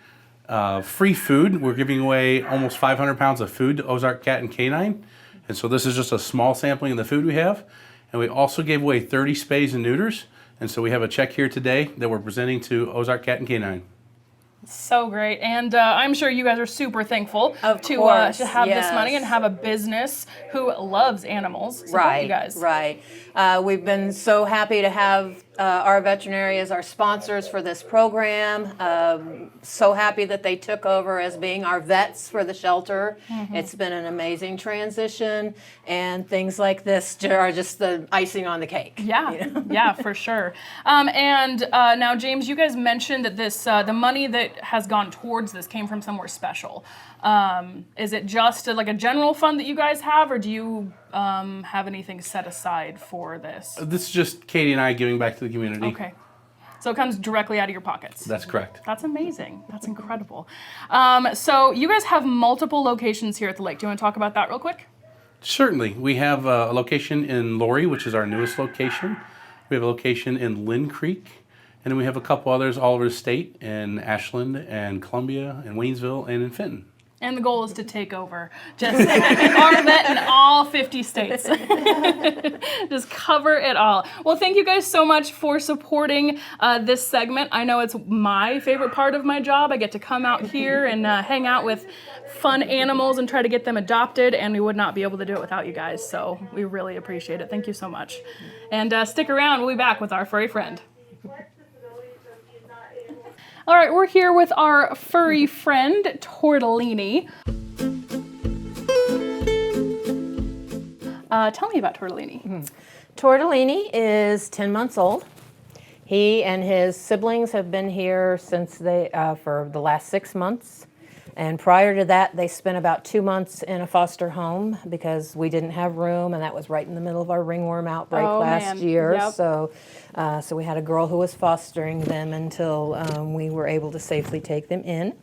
free food. We're giving away almost 500 pounds of food to Ozark Cat and Canine. And so this is just a small sampling of the food we have. And we also gave away 30 spays and neuters. And so we have a check here today that we're presenting to Ozark Cat and Canine. So great. And I'm sure you guys are super thankful to have this money and have a business who loves animals support you guys. Right. We've been so happy to have our veterinary as our sponsors for this program. So happy that they took over as being our vets for the shelter. Mm-hmm. It's been an amazing transition, and things like this are just the icing on the cake. Yeah, you know? Yeah, for sure. Now, James, you guys mentioned that this the money that has gone towards this came from somewhere special. Is it just like a general fund that you guys have, or do you have anything set aside for this? This is just Katie and I giving back to the community. Okay. So it comes directly out of your pockets. That's correct. That's amazing. That's incredible. So you guys have multiple locations here at the lake. Do you want to talk about that real quick? Certainly. We have a location in Laurie, which is our newest location. We have a location in Lynn Creek. And then we have a couple others all over the state in Ashland and Columbia and Waynesville and in Fenton. And the goal is to take over just our vet in all 50 states. Just cover it all. Well, thank you guys so much for supporting this segment. I know it's my favorite part of my job. I get to come out here and hang out with fun animals and try to get them adopted, and we would not be able to do it without you guys. So we really appreciate it. Thank you so much. And stick around. We'll be back with our furry friend. All right, we're here with our furry friend, Tortellini. Tell me about Tortellini. Tortellini is 10 months old. He and his siblings have been here since for the last 6 months. And prior to that, they spent about 2 months in a foster home because we didn't have room, and that was right in the middle of our ringworm outbreak last year. Yep. So we had a girl who was fostering them until we were able to safely take them in.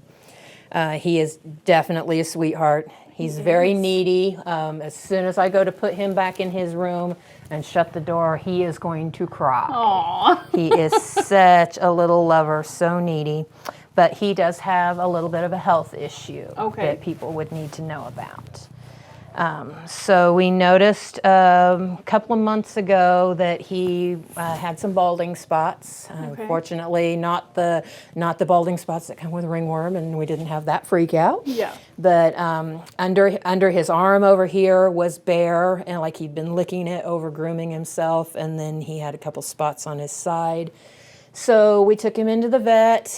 He is definitely a sweetheart. He's very needy. As soon as I go to put him back in his room and shut the door, he is going to cry. Aww. He is such a little lover, so needy. But he does have a little bit of a health issue that people would need to know about. So we noticed a couple of months ago that he had some balding spots. Fortunately, not the balding spots that come with ringworm, and we didn't have that freak out. Yeah. But under his arm over here was bare, and like he'd been licking it over grooming himself, and then he had a couple spots on his side. So we took him into the vet.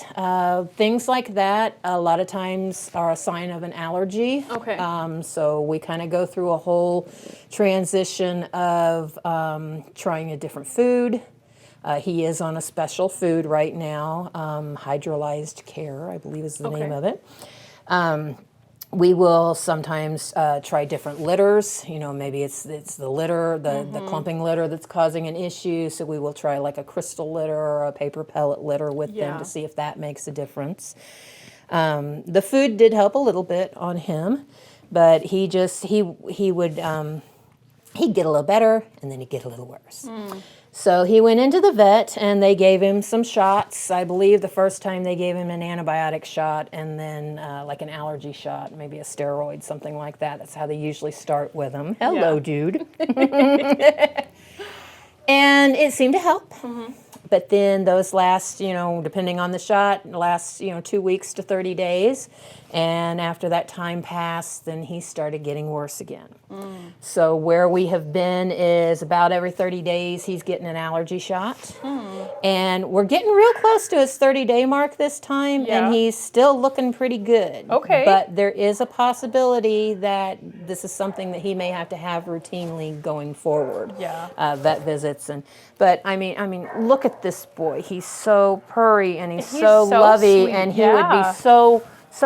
Things like that a lot of times are a sign of an allergy. So we kind of go through a whole transition of trying a different food. He is on a special food right now, hydrolyzed care, I believe is the name of it. We will sometimes try different litters. You know, maybe it's the litter, the clumping litter that's causing an issue. So we will try like a crystal litter or a paper pellet litter with them to see if that makes a difference. The food did help a little bit on him, but he'd get a little better and then he'd get a little worse. So he went into the vet and they gave him some shots. I believe the first time they gave him an antibiotic shot and then like an allergy shot, maybe a steroid, something like that. That's how they usually start with him. Hello, dude. And it seemed to help. But then those last, depending on the shot, last, 2 weeks to 30 days. And after that time passed, then he started getting worse again. So where we have been is about every 30 days he's getting an allergy shot. And we're getting real close to his 30-day mark this time, and he's still looking pretty good. But there is a possibility that this is something that he may have to have routinely going forward. Vet visits. But I mean, look at this boy. He's so purry and he's so lovey, sweet. And he would be so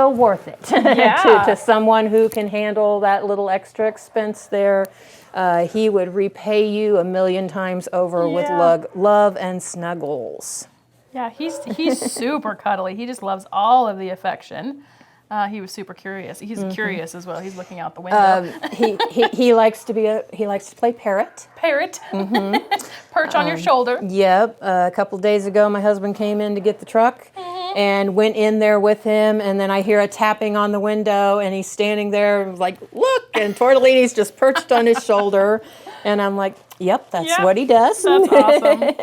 worth it to someone who can handle that little extra expense there. He would repay you 1,000,000 times over with love and snuggles. Yeah, he's super cuddly. He just loves all of the affection. He was super curious. He's curious as well. He's looking out the window. He likes to play parrot. Parrot. Perch on your shoulder. Yep. A couple of days ago, my husband came in to get the truck and went in there with him, and then I hear a tapping on the window, and he's standing there like, look, and Tortellini's just perched on his shoulder, and I'm like, yep, that's what he does. That's awesome.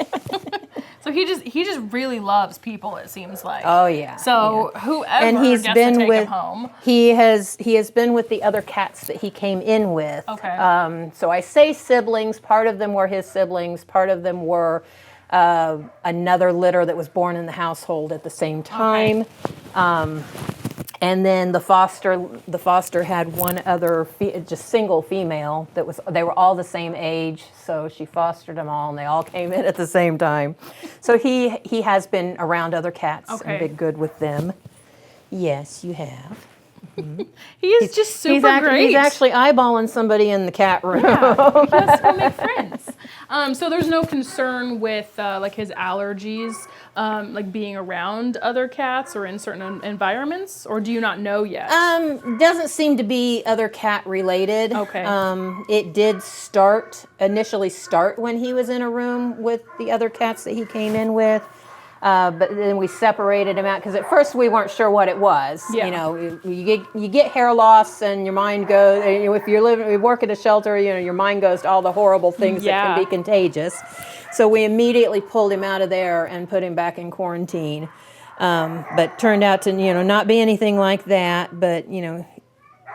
So he just really loves people, it seems like. Oh yeah. So whoever and he's gets been to take with, him home. He has been with the other cats that he came in with. So I say siblings. Part of them were his siblings. Part of them were another litter that was born in the household at the same time. And then the foster had one other, just single female they were all the same age, so she fostered them all, and they all came in at the same time. So he has been around other cats and been good with them. Yes, you have. He is just super great. He's actually eyeballing somebody in the cat room. Yeah, he has to make friends. So there's no concern with like his allergies, like being around other cats or in certain environments, or do you not know yet? Doesn't seem to be other cat related. It did initially start when he was in a room with the other cats that he came in with. But then we separated them out because at first we weren't sure what it was. Yeah. You know, you get hair loss and your mind goes. You know, if you work at a shelter, you know, your mind goes to all the horrible things that can be contagious. So we immediately pulled him out of there and put him back in quarantine. But turned out to, you know, not be anything like that. But, you know,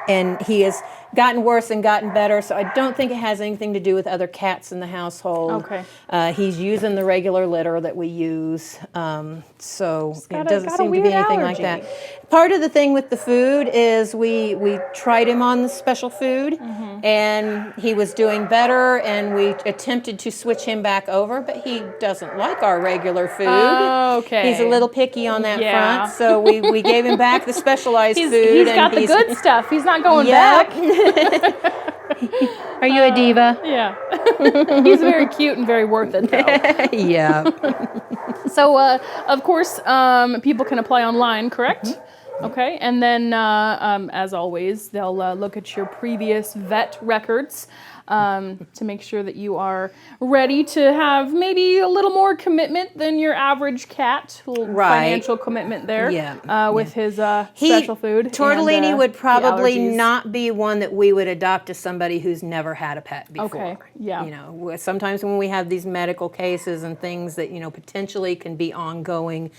and he has gotten worse and gotten better, so I don't think it has anything to do with other cats in the household. Okay. He's using the regular litter that we use, so it doesn't got a seem to be weird anything like allergy. that. Part of the thing with the food is we tried him on the special food, and he was doing better, and we attempted to switch him back over, but he doesn't like our regular food. Okay. He's a little picky on that Yeah. front, so we gave him back the specialized food. He's got the good stuff. He's not going back. Are you a diva? Yeah. He's very cute and very worth it, though. Yeah. So, of course, people can apply online, correct? Okay. And then, as always, they'll look at your previous vet records to make sure that you are ready to have maybe a little more commitment than your average cat. A little financial commitment there. With his special food. Tortellini and, would the probably allergies. not be one that we would adopt as somebody who's never had a pet before. Okay, yeah. You know, sometimes when we have these medical cases and things that, you know, potentially can be ongoing,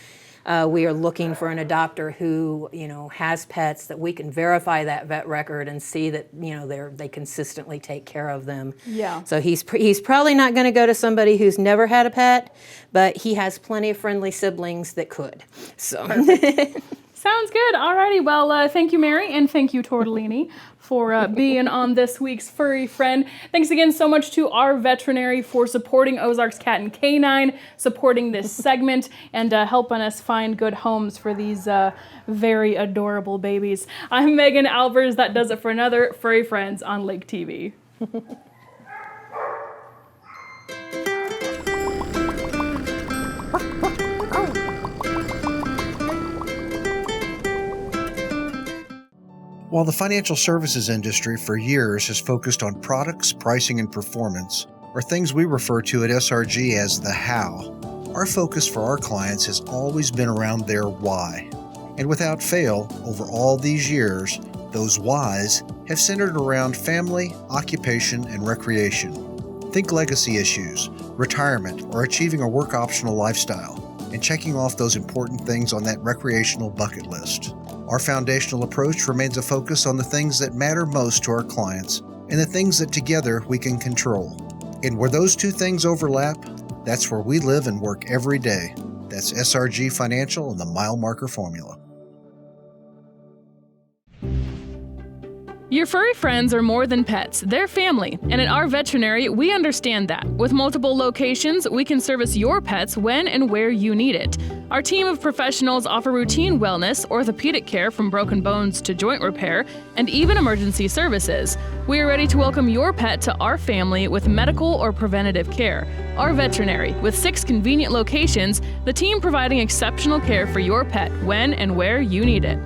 we are looking for an adopter who, you know, has pets that we can verify that vet record and see that, you know, they consistently take care of them. Yeah. So he's probably not going to go to somebody who's never had a pet, but he has plenty of friendly siblings that could. So. Sounds good. Alrighty. Well, thank you, Mary, and thank you, Tortellini, for being on this week's Furry Friend. Thanks again so much to our veterinary for supporting Ozarks Cat and Canine, supporting this segment, and helping us find good homes for these very adorable babies. I'm Megan Albers. That does it for another Furry Friends on Lake TV. While the financial services industry for years has focused on products, pricing, and performance, or things we refer to at SRG as the how, our focus for our clients has always been around their why. And without fail, over all these years, those whys have centered around family, occupation, and recreation. Think legacy issues, retirement, or achieving a work optional lifestyle, and checking off those important things on that recreational bucket list. Our foundational approach remains a focus on the things that matter most to our clients and the things that together we can control. And where those two things overlap, that's where we live and work every day. That's SRG Financial and the Mile Marker Formula. Your furry friends are more than pets, they're family. And at our veterinary, we understand that. With multiple locations, we can service your pets when and where you need it. Our team of professionals offer routine wellness, orthopedic care from broken bones to joint repair, and even emergency services. We are ready to welcome your pet to our family with medical or preventative care. Our veterinary, with 6 convenient locations, the team providing exceptional care for your pet when and where you need it.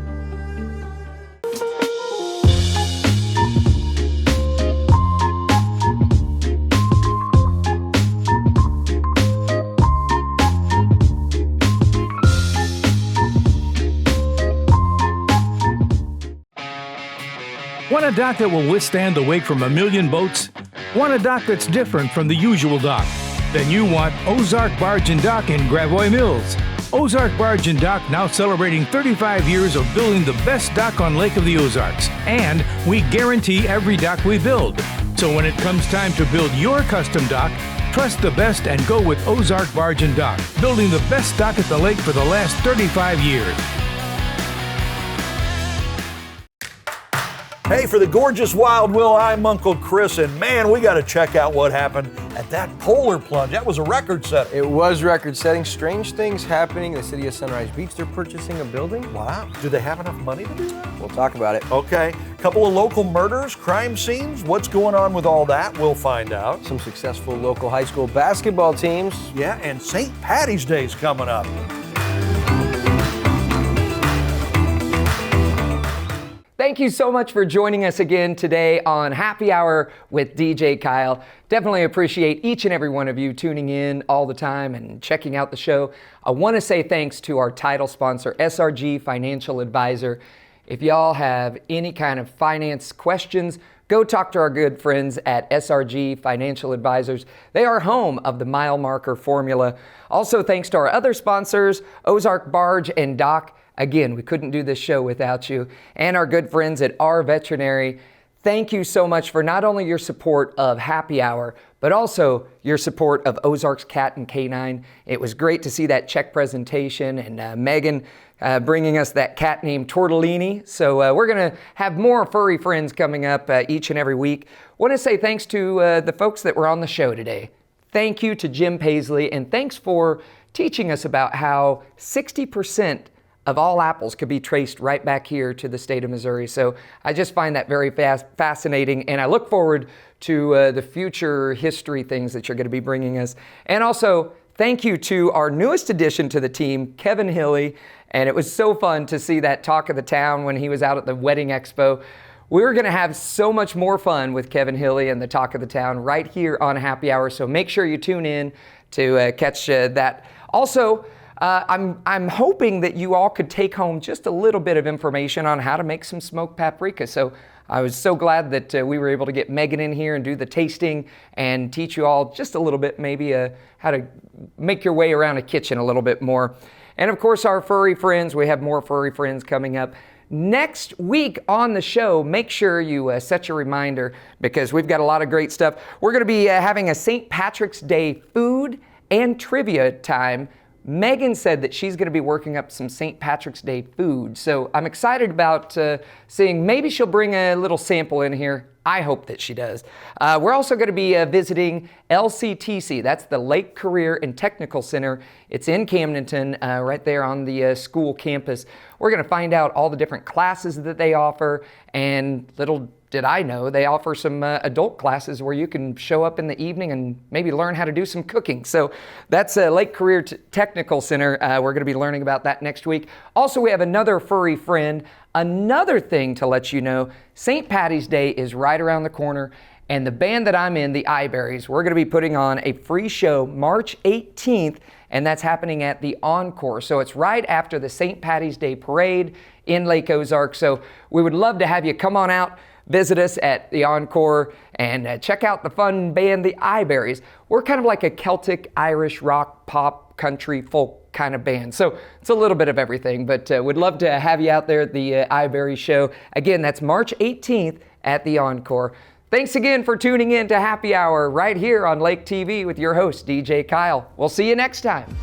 Want a dock that will withstand the wake from a million boats? Want a dock that's different from the usual dock? Then you want Ozark Barge and Dock in Gravois Mills. Ozark Barge and Dock now celebrating 35 years of building the best dock on Lake of the Ozarks. And we guarantee every dock we build. So when it comes time to build your custom dock, trust the best and go with Ozark Barge and Dock, building the best dock at the lake for the last 35 years. Hey, for the gorgeous Wild Will, I'm Uncle Chris, and man, we got to check out what happened at that polar plunge. That was a record set. It was record-setting. Strange things happening. The city of Sunrise Beach, they're purchasing a building. Wow. Do they have enough money to do that? We'll talk about it. Okay. Couple of local murders, crime scenes. What's going on with all that? We'll find out. Some successful local high school basketball teams. Yeah, and St. Patty's Day's coming up. Thank you so much for joining us again today on Happy Hour with DJ Kyle. Definitely appreciate each and every one of you tuning in all the time and checking out the show. I want to say thanks to our title sponsor, SRG Financial Advisor. If y'all have any kind of finance questions, go talk to our good friends at SRG Financial Advisors. They are home of the mile marker formula. Also, thanks to our other sponsors, Ozark Barge and Dock. Again, we couldn't do this show without you. And our good friends at Our Veterinary. Thank you so much for not only your support of Happy Hour, but also your support of Ozarks Cat and Canine. It was great to see that check presentation and Megan bringing us that cat named Tortellini. So we're going to have more furry friends coming up each and every week. Want to say thanks to the folks that were on the show today. Thank you to Jim Paisley, and thanks for teaching us about how 60% of all apples could be traced right back here to the state of Missouri. So I just find that very fascinating, and I look forward to the future history things that you're going to be bringing us. And also, thank you to our newest addition to the team, Kevin Hilly, and it was so fun to see that talk of the town when he was out at the Wedding Expo. We're going to have so much more fun with Kevin Hilly and the talk of the town right here on Happy Hour, so make sure you tune in to catch that. Also, I'm hoping that you all could take home just a little bit of information on how to make some smoked paprika. So I was so glad that we were able to get Megan in here and do the tasting and teach you all just a little bit, maybe how to make your way around a kitchen a little bit more. And of course, our furry friends, we have more furry friends coming up. Next week on the show, make sure you set your reminder because we've got a lot of great stuff. We're going to be having a St. Patrick's Day food and trivia time. Megan said that she's going to be working up some St. Patrick's Day food. So I'm excited about seeing, maybe she'll bring a little sample in here. I hope that she does. We're also going to be visiting LCTC. That's the Lake Career and Technical Center. It's in Camdenton, right there on the school campus. We're going to find out all the different classes that they offer, and little did I know, they offer some adult classes where you can show up in the evening and maybe learn how to do some cooking. So that's Lake Career Technical Center. We're going to be learning about that next week. Also, we have another furry friend. Another thing to let you know, St. Patty's Day is right around the corner, and the band that I'm in, the Iberries, we're going to be putting on a free show March 18th, and that's happening at the Encore. So it's right after the St. Patty's Day parade in Lake Ozark. So we would love to have you come on out, visit us at the Encore, and check out the fun band, the Iberries. We're kind of like a Celtic, Irish, rock, pop, country, folk kind of band. So it's a little bit of everything, but we'd love to have you out there at the Iberries show. Again, that's March 18th at the Encore. Thanks again for tuning in to Happy Hour right here on Lake TV with your host, DJ Kyle. We'll see you next time.